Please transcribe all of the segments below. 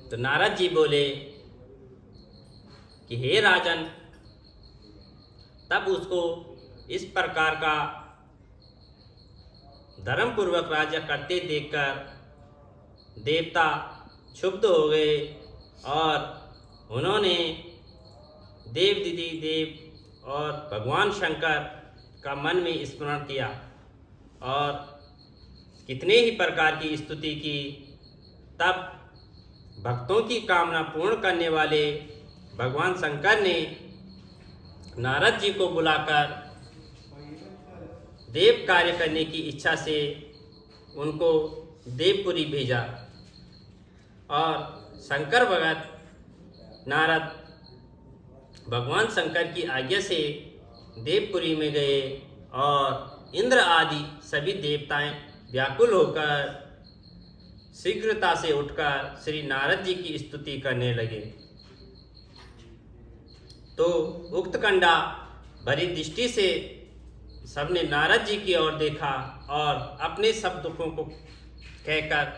तो नारद जी बोले कि हे राजन, तब उसको इस प्रकार का धर्मपूर्वक राज्य करते देखकर देवता क्षुब्ध हो गए और उन्होंने देवदिति देव और भगवान शंकर का मन में स्मरण किया और कितने ही प्रकार की स्तुति की। तब भक्तों की कामना पूर्ण करने वाले भगवान शंकर ने नारद जी को बुलाकर देव कार्य करने की इच्छा से उनको देवपुरी भेजा और शंकर भगत नारद भगवान शंकर की आज्ञा से देवपुरी में गए और इंद्र आदि सभी देवताएं व्याकुल होकर शीघ्रता से उठकर श्री नारद जी की स्तुति करने लगे। तो उक्त कंडा भरी दृष्टि से सबने नारद जी की ओर देखा और अपने सब दुखों को कहकर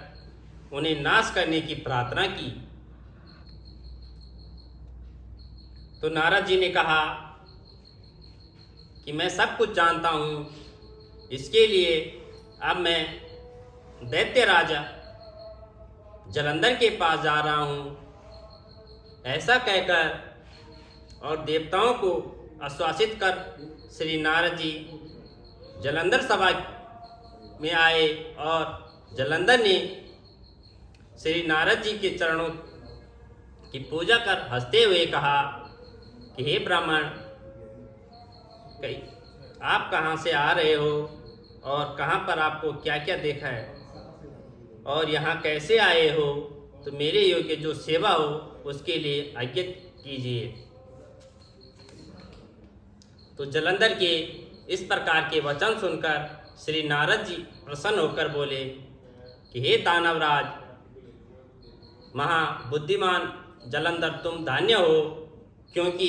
उन्हें नाश करने की प्रार्थना की। तो नारद जी ने कहा कि मैं सब कुछ जानता हूँ, इसके लिए अब मैं दैत्य राजा जलंधर के पास जा रहा हूँ। ऐसा कहकर और देवताओं को आश्वासित कर श्री नारद जी जलंधर सभा में आए और जलंधर ने श्री नारद जी के चरणों की पूजा कर हंसते हुए कहा कि हे ब्राह्मण, आप कहाँ से आ रहे हो और कहाँ पर आपको क्या क्या देखा है और यहाँ कैसे आए हो, तो मेरे योग्य जो सेवा हो उसके लिए आज्ञा कीजिए। तो जलंधर के इस प्रकार के वचन सुनकर श्री नारद जी प्रसन्न होकर बोले कि हे दानवराज महाबुद्धिमान जलंधर, तुम धन्य हो, क्योंकि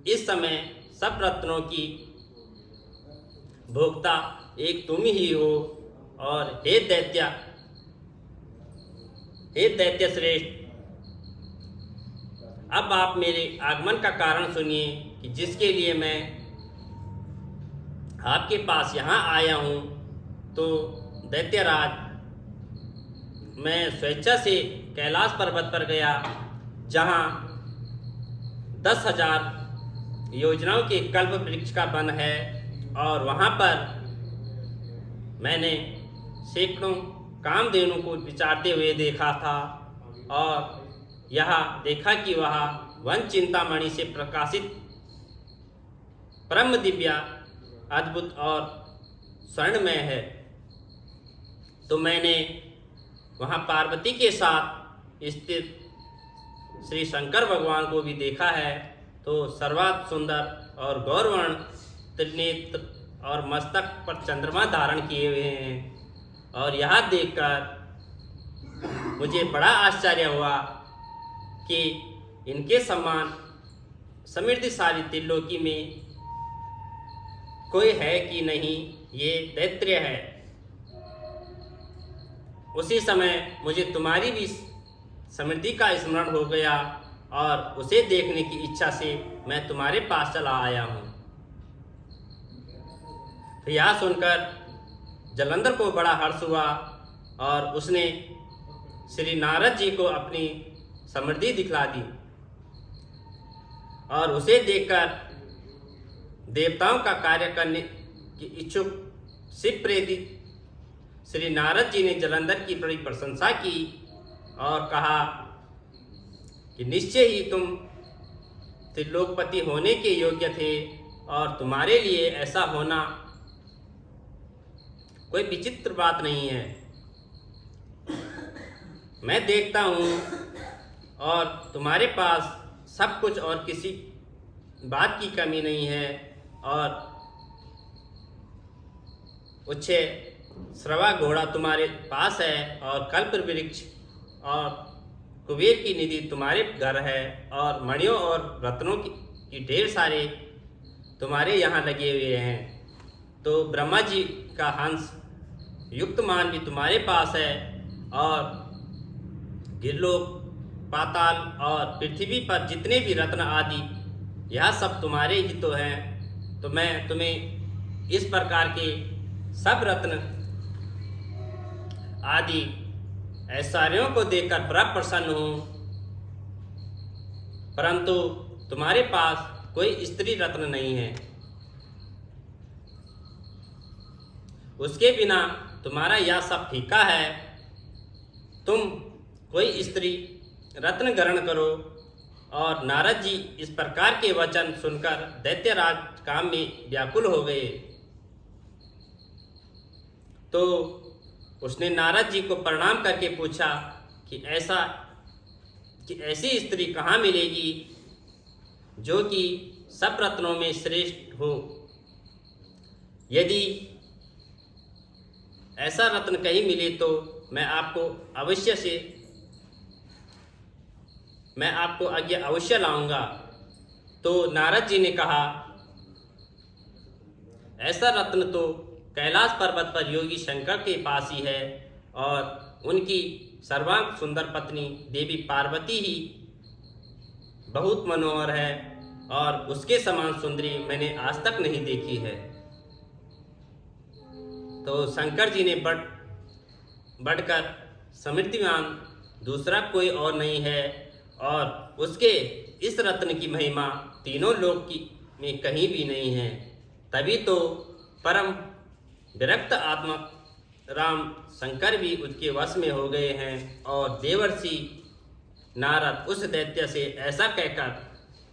इस समय सब रत्नों की भोक्ता एक तुम ही हो। और हे दैत्य श्रेष्ठ, अब आप मेरे आगमन का कारण सुनिए कि जिसके लिए मैं आपके पास यहाँ आया हूँ। तो दैत्यराज, मैं स्वेच्छा से कैलाश पर्वत पर गया, जहाँ 10,000 योजनाओं के कल्प वृक्ष का वन है और वहाँ पर मैंने सैकड़ों कामधेनु को विचारते हुए देखा था और यह देखा कि वह वन चिंतामणि से प्रकाशित परम दिव्या अद्भुत और स्वर्णमय है। तो मैंने वहाँ पार्वती के साथ स्थित श्री शंकर भगवान को भी देखा है। तो सर्वात सुंदर और गौरवर्ण त्रिनेत्र और मस्तक पर चंद्रमा धारण किए हुए हैं और यह देखकर मुझे बड़ा आश्चर्य हुआ कि इनके समान समृद्धिशाली त्रिलोकी में कोई है कि नहीं, ये दैत्य है। उसी समय मुझे तुम्हारी भी समृद्धि का स्मरण हो गया और उसे देखने की इच्छा से मैं तुम्हारे पास चला आया हूँ। तो यह सुनकर जलंधर को बड़ा हर्ष हुआ और उसने श्री नारद जी को अपनी समृद्धि दिखला दी और उसे देखकर देवताओं का कार्य करने की इच्छुक शिव प्रेरित श्री नारद जी ने जलंधर की बड़ी प्रशंसा की और कहा कि निश्चय ही तुम त्रिलोकपति होने के योग्य थे और तुम्हारे लिए ऐसा होना कोई विचित्र बात नहीं है। मैं देखता हूँ और तुम्हारे पास सब कुछ और किसी बात की कमी नहीं है और उच्छे श्रवा घोड़ा तुम्हारे पास है और कल्प वृक्ष और कुबेर की निधि तुम्हारे घर है और मणियों और रत्नों की ढेर सारे तुम्हारे यहाँ लगे हुए हैं। तो ब्रह्मा जी का हंस युक्त मान भी तुम्हारे पास है और गिरलोक, पाताल और पृथ्वी पर जितने भी रत्न आदि, यह सब तुम्हारे ही तो हैं। तो मैं तुम्हें इस प्रकार के सब रत्न आदि ऐश्वर्यों को देखकर बड़ा प्रसन्न हूँ, परंतु तुम्हारे पास कोई स्त्री रत्न नहीं है। उसके बिना तुम्हारा यह सब फीका है। तुम कोई स्त्री रत्न ग्रहण करो। और नारद जी इस प्रकार के वचन सुनकर दैत्यराज काम में व्याकुल हो गए। तो उसने नारद जी को प्रणाम करके पूछा कि ऐसी स्त्री कहाँ मिलेगी जो कि सब रत्नों में श्रेष्ठ हो। यदि ऐसा रत्न कहीं मिले तो मैं आपको आगे अवश्य लाऊंगा। तो नारद जी ने कहा, ऐसा रत्न तो कैलाश पर्वत पर योगी शंकर के पास ही है, और उनकी सर्वांग सुंदर पत्नी देवी पार्वती ही बहुत मनोहर है, और उसके समान सुंदरी मैंने आज तक नहीं देखी है। तो शंकर जी ने बढ़कर समृद्धिमान दूसरा कोई और नहीं है, और उसके इस रत्न की महिमा तीनों लोक में कहीं भी नहीं है। तभी तो परम विरक्त आत्मा राम शंकर भी उसके वश में हो गए हैं, और देवर्षि नारद उस दैत्य से ऐसा कहकर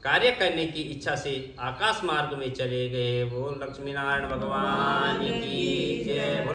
कार्य करने की इच्छा से आकाश मार्ग में चले गए। वो लक्ष्मी नारायण भगवान की जय।